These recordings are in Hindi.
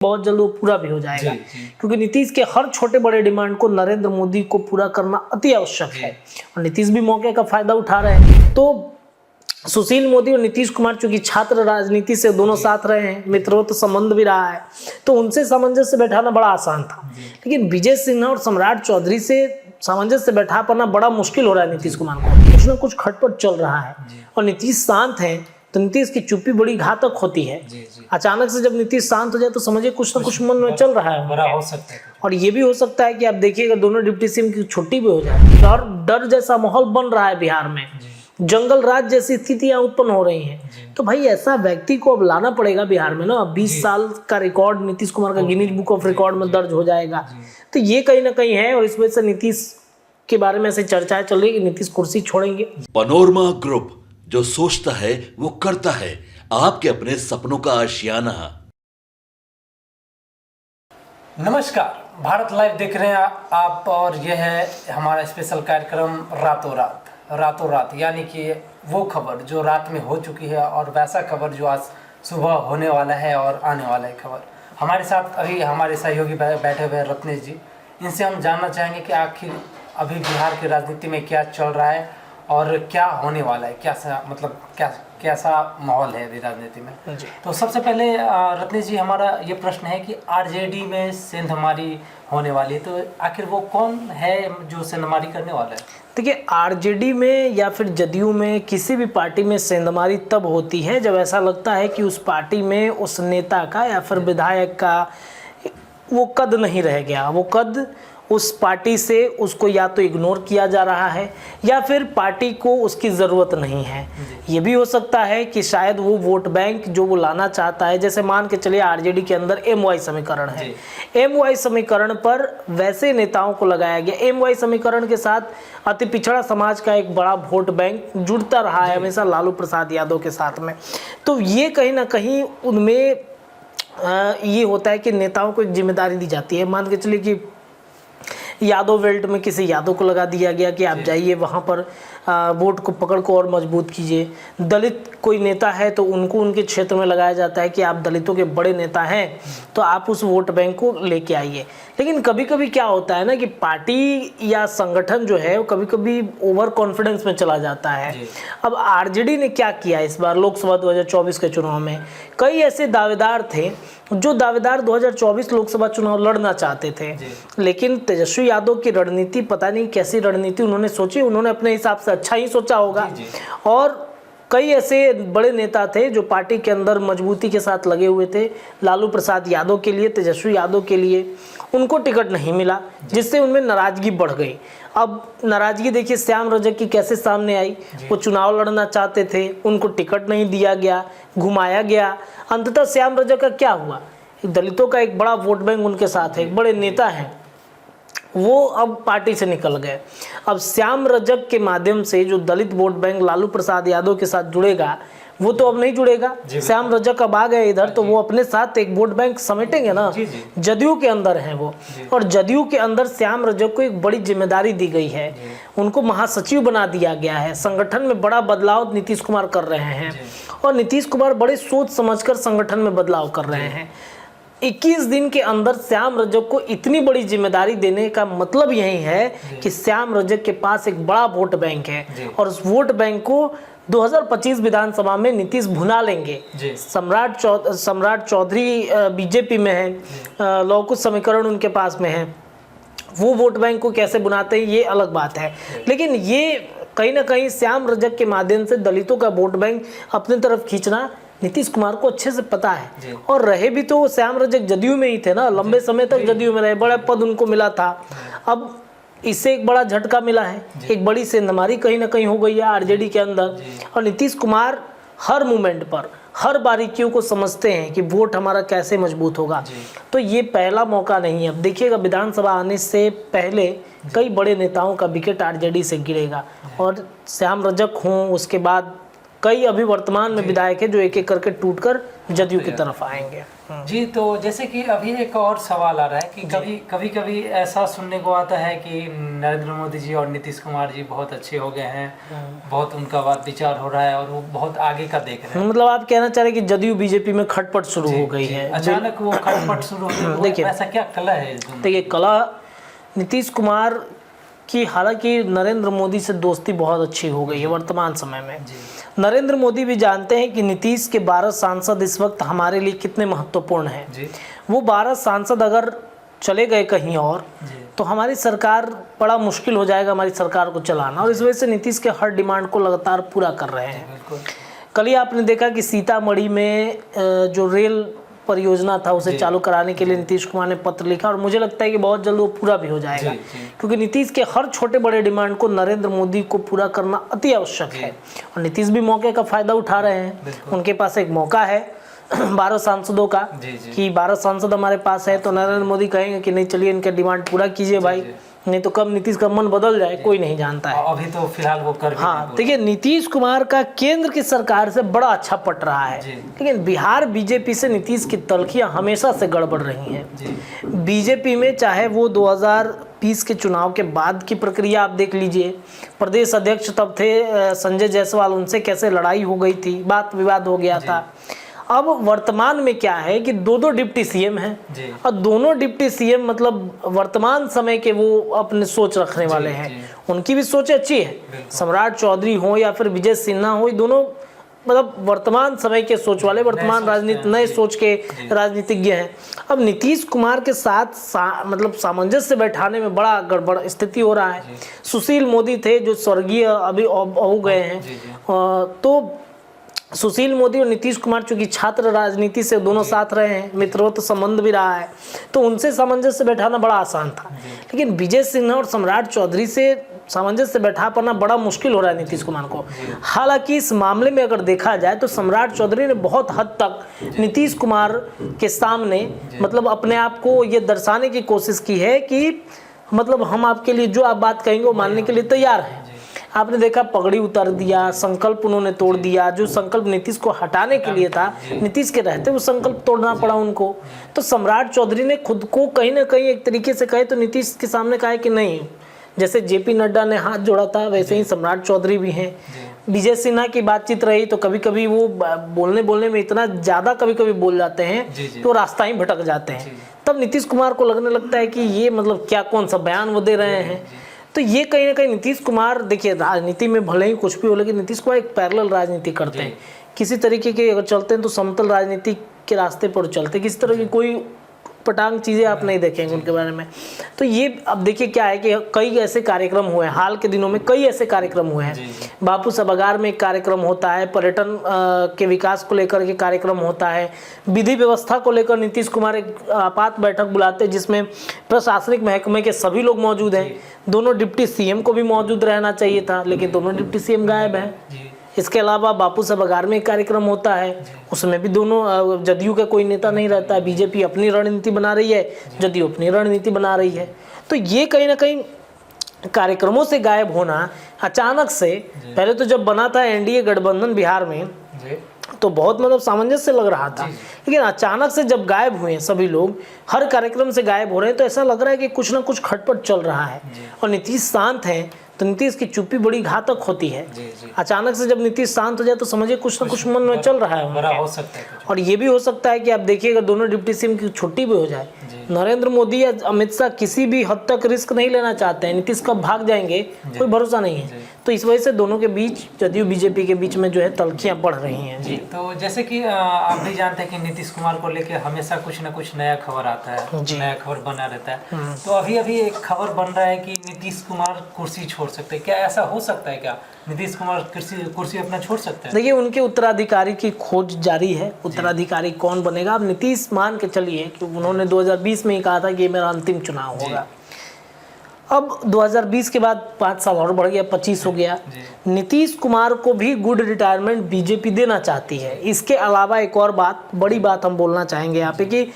बहुत जल्द वो पूरा भी हो जाएगा, क्योंकि नीतीश के हर छोटे बड़े डिमांड को नरेंद्र मोदी को पूरा करना अति आवश्यक है और नीतीश भी मौके का फायदा उठा रहे हैं। तो सुशील मोदी और नीतीश कुमार चूंकि छात्र राजनीति से दोनों साथ रहे हैं, मित्रों संबंध भी रहा है, तो उनसे सामंजस्य बैठाना बड़ा आसान था। लेकिन विजय सिन्हा और सम्राट चौधरी से सामंजस्य बैठा पाना बड़ा मुश्किल हो रहा है नीतीश कुमार को। कुछ ना कुछ खटपट चल रहा है और नीतीश शांत है तो नीतीश की चुप्पी बड़ी घातक होती है। अचानक से जब नीतीश शांत हो जाए तो समझिए कुछ ना कुछ मन में चल रहा है, बड़ा हो सकता है। और ये भी हो सकता है कि आप देखिएगा दोनों डिप्टी सीएम की छुट्टी भी हो जाए और डर जैसा माहौल बन रहा है बिहार में, जंगल राज जैसी स्थितियां उत्पन्न हो रही हैं। तो भाई ऐसा व्यक्ति को अब लाना पड़ेगा बिहार में ना। 20 साल का रिकॉर्ड नीतीश कुमार का गिनीज बुक ऑफ रिकॉर्ड में दर्ज हो जाएगा। तो ये कहीं ना कहीं है और इस वजह से नीतीश के बारे में ऐसी चर्चाएं चल रही है कि नीतीश कुर्सी छोड़ेंगे। पनोरमा ग्रुप, जो सोचता है वो करता है, आपके अपने सपनों का आशियाना। नमस्कार, भारत लाइव देख रहे हैं आप और यह है हमारा स्पेशल कार्यक्रम रातों रात, यानी कि वो खबर जो रात में हो चुकी है और वैसा खबर जो आज सुबह होने वाला है और आने वाला है खबर। हमारे साथ अभी हमारे सहयोगी बैठे हुए हैं रत्नेश जी। इनसे हम जानना चाहेंगे कि आखिर अभी बिहार की राजनीति में क्या चल रहा है और क्या होने वाला है, कैसा माहौल है अभी राजनीति में। तो सबसे पहले रत्नेश जी, हमारा ये प्रश्न है कि आरजेडी में सेंधमारी होने वाली है, तो आखिर वो कौन है जो सेंधमारी करने वाला है? देखिए, आरजेडी में या फिर जदयू में किसी भी पार्टी में सेंधमारी तब होती है जब ऐसा लगता है कि उस पार्टी में उस नेता का या फिर विधायक का वो कद नहीं रह गया। वो कद उस पार्टी से उसको या तो इग्नोर किया जा रहा है या फिर पार्टी को उसकी ज़रूरत नहीं है। ये भी हो सकता है कि शायद वो वोट बैंक जो वो लाना चाहता है, जैसे मान के चलिए आरजेडी के अंदर एमवाई समीकरण है, एमवाई समीकरण पर वैसे नेताओं को लगाया गया। एमवाई समीकरण के साथ अति पिछड़ा समाज का एक बड़ा वोट बैंक जुड़ता रहा है हमेशा लालू प्रसाद यादव के साथ में। तो ये कहीं ना कहीं उनमें ये होता है कि नेताओं को एक जिम्मेदारी दी जाती है। मान के चलिए कि यादव बेल्ट में किसी यादव को लगा दिया गया कि आप जाइए वहाँ पर वोट को पकड़ को और मजबूत कीजिए। दलित कोई नेता है तो उनको उनके क्षेत्र में लगाया जाता है कि आप दलितों के बड़े नेता हैं तो आप उस वोट बैंक को लेके आइए। लेकिन कभी कभी क्या होता है ना कि पार्टी या संगठन जो है वो कभी कभी ओवर कॉन्फिडेंस में चला जाता है। अब आरजेडी ने क्या किया इस बार लोकसभा 2024 के चुनाव में, कई ऐसे दावेदार थे जो दावेदार 2024 लोकसभा चुनाव लड़ना चाहते थे, लेकिन तेजस्वी यादव की रणनीति, पता नहीं कैसी रणनीति उन्होंने सोची, उन्होंने अपने हिसाब से अच्छा ही सोचा होगा। और कई ऐसे बड़े नेता थे जो पार्टी के अंदर मजबूती के साथ लगे हुए थे लालू प्रसाद यादव के लिए, तेजस्वी यादव के लिए, उनको टिकट नहीं मिला जिससे उनमें नाराजगी बढ़ गई। अब नाराजगी देखिए श्याम रजक की कैसे सामने आई। वो चुनाव लड़ना चाहते थे, उनको टिकट नहीं दिया गया, घुमाया गया। अंततः श्याम रजक का क्या हुआ, दलितों का एक बड़ा वोट बैंक उनके साथ है, एक बड़े नेता हैं, वो अब पार्टी से निकल गए। अब श्याम रजक के माध्यम से जो दलित वोट बैंक लालू प्रसाद यादव के साथ जुड़ेगा वो तो अब नहीं जुड़ेगा। श्याम रजक अब आ गए इधर तो वो अपने साथ एक वोट बैंक समेटेंगे ना। जदयू के अंदर हैं वो, और जदयू के अंदर श्याम रजक को एक बड़ी जिम्मेदारी दी गई है, उनको महासचिव बना दिया गया है। संगठन में बड़ा बदलाव नीतीश कुमार कर रहे हैं और नीतीश कुमार बड़े सोच समझकर संगठन में बदलाव कर रहे हैं। 21 दिन के अंदर श्याम रजक को इतनी बड़ी जिम्मेदारी देने का मतलब यही है कि श्याम रजक के पास एक बड़ा वोट बैंक है और उस वोट बैंक को 2025 विधानसभा में नीतीश भुना लेंगे। सम्राट चौधरी बीजेपी में है, लौकुश समीकरण उनके पास में है, वो वोट बैंक को कैसे बुनाते हैं ये अलग बात है। लेकिन ये कहीं ना कहीं श्याम रजक के माध्यम से दलितों का वोट बैंक अपनी तरफ खींचना नीतीश कुमार को अच्छे से पता है। और रहे भी तो श्याम रजक जदयू में ही थे ना, लंबे समय तक जदयू में रहे, बड़ा पद उनको मिला था। अब इससे एक बड़ा झटका मिला है, एक बड़ी सेंधमारी कहीं ना कहीं हो गई है आरजेडी के अंदर। और नीतीश कुमार हर मूवमेंट पर हर बारीकियों को समझते हैं कि वोट हमारा कैसे मजबूत होगा। तो ये पहला मौका नहीं है। अब देखिएगा विधानसभा आने से पहले कई बड़े नेताओं का विकेट आरजेडी से गिरेगा और श्याम रजक हों, उसके बाद कई अभी वर्तमान में विधायक है जो एक एक करके टूटकर जदयू की तरफ आएंगे। जी, तो जैसे कि अभी एक और सवाल आ रहा है कि कभी कभी ऐसा सुनने को आता है कि नरेंद्र मोदी जी और नीतीश कुमार जी बहुत अच्छे हो गए हैं, बहुत उनका बात विचार हो रहा है और वो बहुत आगे का देख रहे हैं। मतलब आप कहना चाह रहे हैं कि जदयू बीजेपी में खटपट शुरू हो गई है, अचानक वो खटपट शुरू हो गई। देखिए ऐसा क्या कला है इस दोनों? देखिए कला नीतीश कुमार की, हालांकि नरेंद्र मोदी से दोस्ती बहुत अच्छी हो गई है वर्तमान समय में। नरेंद्र मोदी भी जानते हैं कि नीतीश के 12 सांसद इस वक्त हमारे लिए कितने महत्वपूर्ण हैं। वो 12 सांसद अगर चले गए कहीं और तो हमारी सरकार, बड़ा मुश्किल हो जाएगा हमारी सरकार को चलाना, और इस वजह से नीतीश के हर डिमांड को लगातार पूरा कर रहे हैं। कल ही आपने देखा कि सीतामढ़ी में जो रेल परियोजना था उसे चालू कराने के लिए नीतीश कुमार ने पत्र लिखा, और मुझे लगता है कि बहुत जल्द वो पूरा भी हो जाएगा, क्योंकि नीतीश के हर छोटे बड़े डिमांड को नरेंद्र मोदी को पूरा करना अति आवश्यक है। और नीतीश भी मौके का फायदा उठा रहे हैं। उनके पास एक मौका है 12 सांसदों का, कि 12 सांसद हमारे पास है, तो नरेंद्र मोदी कहेंगे कि नहीं चलिए इनका डिमांड पूरा कीजिए भाई, नहीं तो कब नीतीश का मन बदल जाए कोई नहीं जानता है। अभी तो फिलहाल वो कर भी हाँ, देखिए नीतीश कुमार का केंद्र की सरकार से बड़ा अच्छा पट रहा है, लेकिन बिहार बीजेपी से नीतीश की तलखियां हमेशा से गड़बड़ रही हैं। बीजेपी में चाहे वो 2020 के चुनाव के बाद की प्रक्रिया आप देख लीजिए, प्रदेश अध्यक्ष तब थे संजय जायसवाल, उनसे कैसे लड़ाई हो गई थी, बात विवाद हो गया था। अब वर्तमान में क्या है कि दो डिप्टी सीएम हैं, और दोनों डिप्टी सीएम मतलब वर्तमान समय के वो अपने सोच रखने वाले हैं। उनकी भी सोच अच्छी है, सम्राट चौधरी हो या फिर विजय सिन्हा हो, दोनों मतलब वर्तमान समय के सोच वाले, वर्तमान राजनीति नए सोच के राजनीतिज्ञ हैं। अब नीतीश कुमार के साथ मतलब सामंजस्य बैठाने में बड़ा गड़बड़ स्थिति हो रहा है। सुशील मोदी थे जो स्वर्गीय अभी हो गए हैं, तो सुशील मोदी और नीतीश कुमार चूंकि छात्र राजनीति से दोनों साथ रहे हैं, मित्रवत संबंध भी रहा है, तो उनसे सामंजस्य बैठाना बड़ा आसान था। लेकिन विजय सिन्हा और सम्राट चौधरी से सामंजस्य बैठा पाना बड़ा मुश्किल हो रहा है नीतीश कुमार को। हालांकि इस मामले में अगर देखा जाए तो सम्राट चौधरी ने बहुत हद तक नीतीश कुमार के सामने मतलब अपने आप को ये दर्शाने की कोशिश की है कि मतलब हम आपके लिए जो आप बात कहेंगे वो मानने के लिए तैयार हैं। आपने देखा पगड़ी उतार दिया, संकल्प उन्होंने तोड़ दिया, जो संकल्प नीतीश को हटाने के लिए था, नीतीश के रहते वो संकल्प तोड़ना पड़ा उनको। तो सम्राट चौधरी ने खुद को कहीं ना कहीं एक तरीके से कहे तो नीतीश के सामने कहा कि नहीं, जैसे जेपी नड्डा ने हाथ जोड़ा था वैसे ही सम्राट चौधरी भी हैं। विजय सिन्हा की बातचीत रही तो कभी कभी वो बोलने में इतना ज़्यादा कभी कभी बोल जाते हैं कि वो रास्ता ही भटक जाते हैं। तब नीतीश कुमार को लगने लगता है कि ये मतलब क्या कौन सा बयान वो दे रहे हैं। तो ये कहीं ना कहीं नीतीश कुमार, देखिए राजनीति में भले ही कुछ भी हो, लेकिन नीतीश कुमार एक पैरेलल राजनीति करते हैं। किसी तरीके के अगर चलते हैं तो समतल राजनीति के रास्ते पर चलते हैं, किसी तरह की कोई पटांग चीज़ें आप नहीं देखेंगे उनके बारे में। तो ये अब देखिए क्या है कि कई ऐसे कार्यक्रम हुए हैं हाल के दिनों में, कई ऐसे कार्यक्रम हुए हैं। बापू सभागार में एक कार्यक्रम होता है, पर्यटन के विकास को लेकर के कार्यक्रम होता है, विधि व्यवस्था को लेकर नीतीश कुमार एक आपात बैठक बुलाते हैं जिसमें प्रशासनिक महकमे के सभी लोग मौजूद हैं। दोनों डिप्टी सीएम को भी मौजूद रहना चाहिए था, लेकिन दोनों डिप्टी सीएम गायब हैं। इसके अलावा बापू सभागार में एक कार्यक्रम होता है, उसमें भी दोनों जदयू का कोई नेता नहीं रहता है। बीजेपी अपनी रणनीति बना रही है, जदयू अपनी रणनीति बना रही है। तो ये कहीं ना कहीं कार्यक्रमों से गायब होना अचानक से, पहले तो जब बना था एनडीए गठबंधन बिहार में तो बहुत मतलब सामंजस्य लग रहा था, लेकिन अचानक से जब गायब हुए सभी लोग, हर कार्यक्रम से गायब हो रहे हैं, तो ऐसा लग रहा है कि कुछ ना कुछ खटपट चल रहा है। और नीतीश शांत हैं तो नीतीश की चुप्पी बड़ी घातक होती है। अचानक से जब नीतीश शांत हो जाए तो समझिए कुछ ना कुछ मन में चल रहा है हो सकता है। और ये भी हो सकता है कि आप देखिएगा दोनों डिप्टी सीएम की छुट्टी भी हो जाए। नरेंद्र मोदी या अमित शाह किसी भी हद तक रिस्क नहीं लेना चाहते हैं, नीतीश कब भाग जाएंगे कोई भरोसा नहीं है। तो इस वजह से दोनों के बीच, जदयू बीजेपी के बीच में जो है तलखियां बढ़ रही हैं। जी, तो जैसे कि आप भी जानते हैं कि नीतीश कुमार को लेकर हमेशा कुछ ना कुछ नया खबर आता है, नया खबर बना रहता है। तो अभी एक खबर बन रहा है कि नीतीश कुमार कुर्सी छोड़ सकते हैं। क्या ऐसा हो सकता है? क्या नीतीश कुमार कुर्सी अपना छोड़ सकते हैं? देखिए उनके उत्तराधिकारी की खोज जारी है, उत्तराधिकारी कौन बनेगा। अब नीतीश मान के चलिए कि उन्होंने 2020 में ही कहा था कि ये मेरा अंतिम चुनाव होगा। अब 2020 के बाद 5 साल और बढ़ गया, 25 हो गया। नीतीश कुमार को भी गुड रिटायरमेंट बीजेपी देना चाहती है। इसके अलावा एक और बात, बड़ी बात हम बोलना चाहेंगे यहाँ पे कि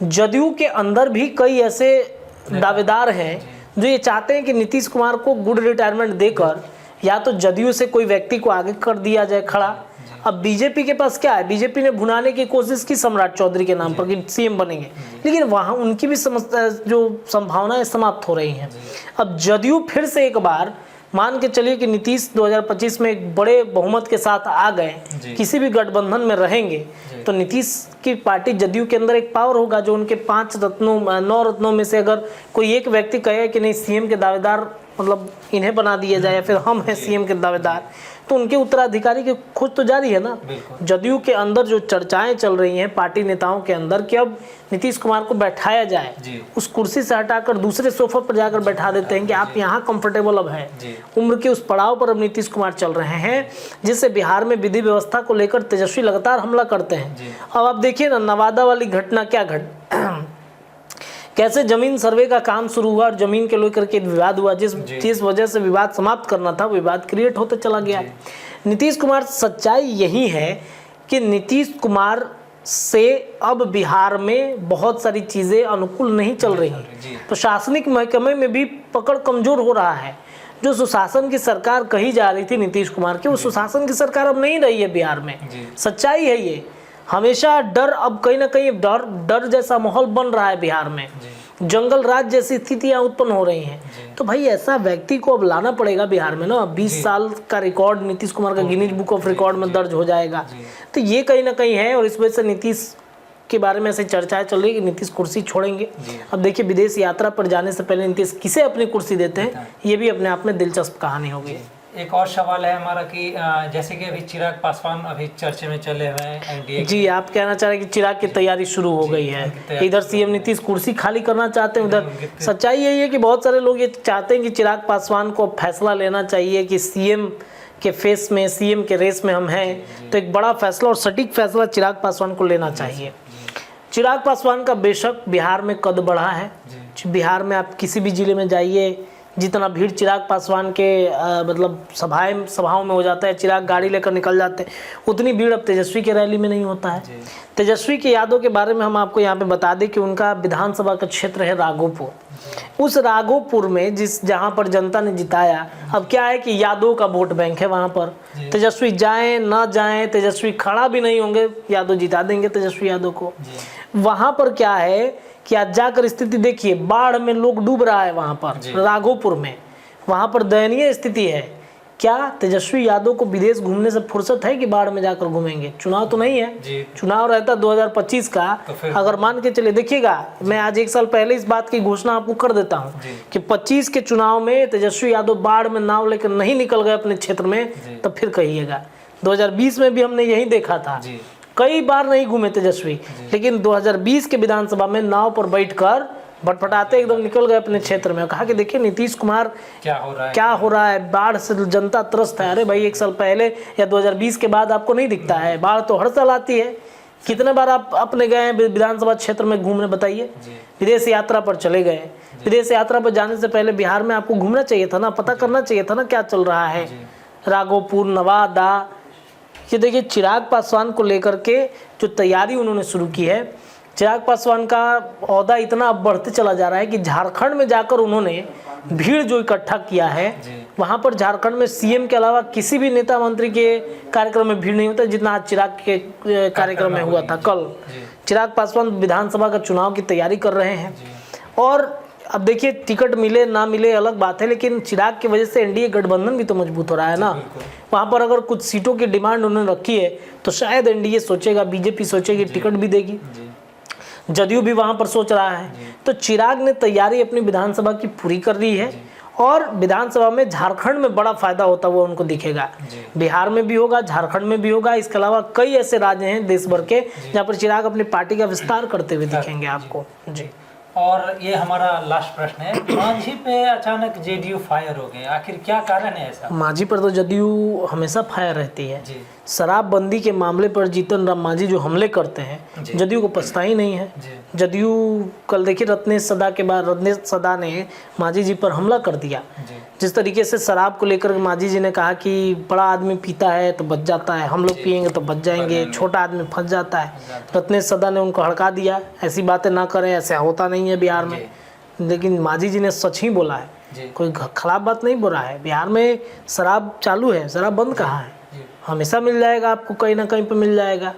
जदयू के अंदर भी कई ऐसे दावेदार हैं जो ये चाहते हैं कि नीतीश कुमार को गुड रिटायरमेंट देकर या तो जदयू से कोई व्यक्ति को आगे कर दिया जाए खड़ा, अब बीजेपी के पास क्या है, बीजेपी ने भुनाने की कोशिश की सम्राट चौधरी के नाम पर कि सीएम बनेंगे, लेकिन वहाँ उनकी भी जो संभावनाएं समाप्त हो रही हैं। अब जदयू फिर से एक बार मान के चलिए कि नीतीश 2025 में एक बड़े बहुमत के साथ आ गए, किसी भी गठबंधन में रहेंगे, तो नीतीश की पार्टी जदयू के अंदर एक पावर होगा जो उनके 9 रत्नों में से अगर कोई एक व्यक्ति कहे कि नहीं सीएम के दावेदार मतलब इन्हें बना दिया जाए या फिर हम हैं सीएम के दावेदार, तो उनके उत्तराधिकारी की खोज तो जारी है ना। जदयू के अंदर जो चर्चाएं चल रही हैं पार्टी नेताओं के अंदर कि अब नीतीश कुमार को बैठाया जाए, उस कुर्सी से हटाकर दूसरे सोफा पर जाकर बैठा देते हैं कि आप यहाँ कंफर्टेबल अब है। उम्र के उस पड़ाव पर अब नीतीश कुमार चल रहे हैं जिससे बिहार में विधि व्यवस्था को लेकर तेजस्वी लगातार हमला करते हैं। अब आप देखिए ना नवादा वाली घटना क्या कैसे जमीन सर्वे का काम शुरू हुआ और जमीन के लेकर के विवाद हुआ, जिस वजह से विवाद समाप्त करना था विवाद क्रिएट होते चला गया। नीतीश कुमार, सच्चाई यही है कि नीतीश कुमार से अब बिहार में बहुत सारी चीज़ें अनुकूल नहीं चल रही हैं। प्रशासनिक महकमे में भी पकड़ कमज़ोर हो रहा है। जो सुशासन की सरकार कही जा रही थी नीतीश कुमार की, वो सुशासन की सरकार अब नहीं रही है बिहार में। सच्चाई है ये। हमेशा डर, अब कहीं ना कहीं डर जैसा माहौल बन रहा है बिहार में, जंगल राज जैसी स्थितियां उत्पन्न हो रही हैं। तो भाई ऐसा व्यक्ति को अब लाना पड़ेगा बिहार में ना। 20 साल का रिकॉर्ड नीतीश कुमार का गिनीज बुक ऑफ रिकॉर्ड में दर्ज हो जाएगा। तो ये कहीं ना कहीं है और इस वजह से नीतीश के बारे में ऐसी चर्चाएं चल रही है कि नीतीश कुर्सी छोड़ेंगे। अब देखिए विदेश यात्रा पर जाने से पहले नीतीश किसे अपनी कुर्सी देते हैं, ये भी अपने आप में दिलचस्प कहानी हो गई। एक और सवाल है हमारा कि जैसे कि अभी चिराग पासवान अभी चर्चे में चले हुए हैं एनडीए। जी, आप कहना चाह रहे हैं कि चिराग की तैयारी शुरू हो गई है। इधर सीएम नीतीश कुर्सी खाली करना चाहते हैं, उधर सच्चाई यही है कि बहुत सारे लोग ये चाहते हैं कि चिराग पासवान को फैसला लेना चाहिए कि सीएम के फेस में, सीएम के रेस में हम हैं, तो एक बड़ा फैसला और सटीक फैसला चिराग पासवान को लेना चाहिए। चिराग पासवान का बेशक बिहार में कद बढ़ा है। बिहार में आप किसी भी जिले में जाइए, जितना भीड़ चिराग पासवान के मतलब सभाओं में हो जाता है, चिराग गाड़ी लेकर निकल जाते हैं, उतनी भीड़ अब तेजस्वी के रैली में नहीं होता है। तेजस्वी के यादों के बारे में हम आपको यहाँ पे बता दें कि उनका विधानसभा का क्षेत्र है राघोपुर। उस राघोपुर में जहाँ पर जनता ने जिताया, अब क्या है कि यादव का वोट बैंक है वहाँ पर। तेजस्वी जाएं ना जाएं, तेजस्वी खड़ा भी नहीं होंगे, यादव जिता देंगे तेजस्वी यादव को। वहाँ पर क्या है कि आज जाकर स्थिति देखिए, बाढ़ में लोग डूब रहा है वहाँ पर राघोपुर में, वहाँ पर दयनीय स्थिति है। क्या तेजस्वी यादव को विदेश घूमने से फुर्सत है कि बाढ़ में जाकर घूमेंगे? चुनाव तो नहीं है, चुनाव रहता 2025 का। तो अगर मान के चले, देखिएगा मैं आज 1 साल पहले इस बात की घोषणा आपको कर देता हूँ कि 25 के चुनाव में तेजस्वी यादव बाढ़ में नाव लेकर नहीं निकल गए अपने क्षेत्र में, तब फिर कहिएगा। 2020 में भी हमने यही देखा था, कई बार नहीं घूमे तेजस्वी, लेकिन 2020 के विधानसभा में नाव पर बैठकर भटभटाते एकदम निकल गए अपने क्षेत्र में। कहा कि देखिए नीतीश कुमार क्या हो रहा है, बाढ़ से जनता त्रस्त है। अरे भाई 1 साल पहले या 2020 के बाद आपको नहीं दिखता है? बाढ़ तो हर साल आती है। कितने बार आप अपने गए हैं विधानसभा क्षेत्र में घूमने, बताइए। विदेश यात्रा पर चले गए, विदेश यात्रा पर जाने से पहले बिहार में आपको घूमना चाहिए था ना, पता करना चाहिए था ना क्या चल रहा है। राघोपुर, नवादा, ये देखिए चिराग पासवान को लेकर के जो तैयारी उन्होंने शुरू की है। चिराग पासवान का ओहदा इतना अब बढ़ते चला जा रहा है कि झारखंड में जाकर उन्होंने भीड़ जो इकट्ठा किया है, वहाँ पर झारखंड में सीएम के अलावा किसी भी नेता मंत्री के कार्यक्रम में भीड़ नहीं होता जितना आज चिराग के कार्यक्रम में हुआ था। कल चिराग पासवान विधानसभा का चुनाव की तैयारी कर रहे हैं और अब देखिए टिकट मिले ना मिले अलग बात है, लेकिन चिराग की वजह से एनडीए गठबंधन भी तो मजबूत हो रहा है ना। वहाँ पर अगर कुछ सीटों की डिमांड उन्होंने रखी है तो शायद एनडीए सोचेगा, बीजेपी सोचेगी, टिकट भी देगी। जदयू भी वहाँ पर सोच रहा है। तो चिराग ने तैयारी अपनी विधानसभा की पूरी कर ली है और विधानसभा में झारखंड में बड़ा फायदा होता हुआ उनको दिखेगा। बिहार में भी होगा, झारखंड में भी होगा। इसके अलावा कई ऐसे राज्य हैं देश भर के जहाँ पर चिराग अपनी पार्टी का विस्तार करते हुए दिखेंगे आपको। जी, और ये हमारा लास्ट प्रश्न है, मांझी पे अचानक जेडीयू फायर हो गए, आखिर क्या कारण है ऐसा? मांझी पर तो जदयू हमेशा फायर रहती है। शराबबंदी के मामले पर जीतन राम मांझी जो हमले करते हैं, जदयू को पछता ही नहीं है। जदयू कल देखिए रत्नेश सदा के बाद रत्नेश सदा ने मांझी जी पर हमला कर दिया। जिस तरीके से शराब को लेकर मांझी जी ने कहा कि बड़ा आदमी पीता है तो बच जाता है, हम लोग पियेंगे तो बच जाएंगे, छोटा आदमी फंस जाता है। रत्नेश सदा ने उनको हड़का दिया, ऐसी बातें ना करें, ऐसा होता नहीं है बिहार में। लेकिन मांझी जी ने सच ही बोला है, कोई खराब बात नहीं बोला है। बिहार में शराब चालू है, शराब बंद कहाँ है? हमेशा मिल जाएगा आपको, कहीं ना कहीं पे मिल जाएगा।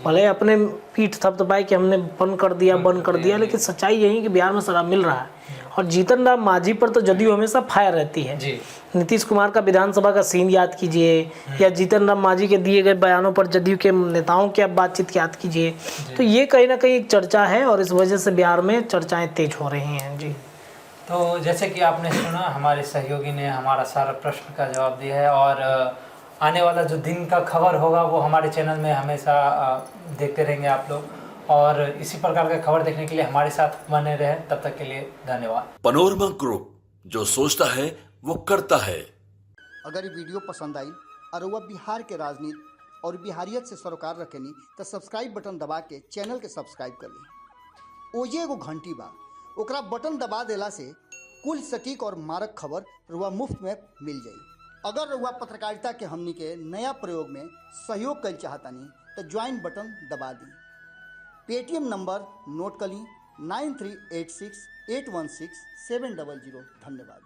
भले अपने पीठ थपथपाए कि हमने बंद कर दिया, लेकिन सच्चाई यही कि बिहार में शराब मिल रहा है। और जीतन राम मांझी पर तो जदयू हमेशा फायर रहती है। जी। नीतीश कुमार का विधानसभा का सीन याद कीजिए, या जीतन राम मांझी के दिए गए बयानों पर जदयू के नेताओं की आप बातचीत याद कीजिए। तो ये कहीं ना कहीं एक चर्चा है और इस वजह से बिहार में चर्चाएं तेज हो रही हैं। जी। तो जैसे कि आपने सुना, हमारे सहयोगी ने हमारा सारा प्रश्न का जवाब दिया है, और आने वाला जो दिन का खबर होगा वो हमारे चैनल में हमेशा देखते रहेंगे आप लोग, और इसी प्रकार का खबर देखने के लिए हमारे साथ बने रहें। तब तक के लिए धन्यवाद। पनोरमा ग्रुप, जो सोचता है वो करता है। अगर ये वीडियो पसंद आई और वह बिहार के राजनीति और बिहारियत से सरोकार रखेनी तो सब्सक्राइब बटन दबा के चैनल के सब्सक्राइब कर ली। ओजे एगो घंटी बा, ओकरा बटन दबा देला से कुल सटीक और मारक खबर रुआ मुफ्त में मिल जाई। अगर रुआ पत्रकारिता के हमनी के नया प्रयोग में सहयोग कर चाहतानी तो ज्वाइन बटन दबा दी। पेटीएम नंबर नोट कर ली 9386816700। धन्यवाद।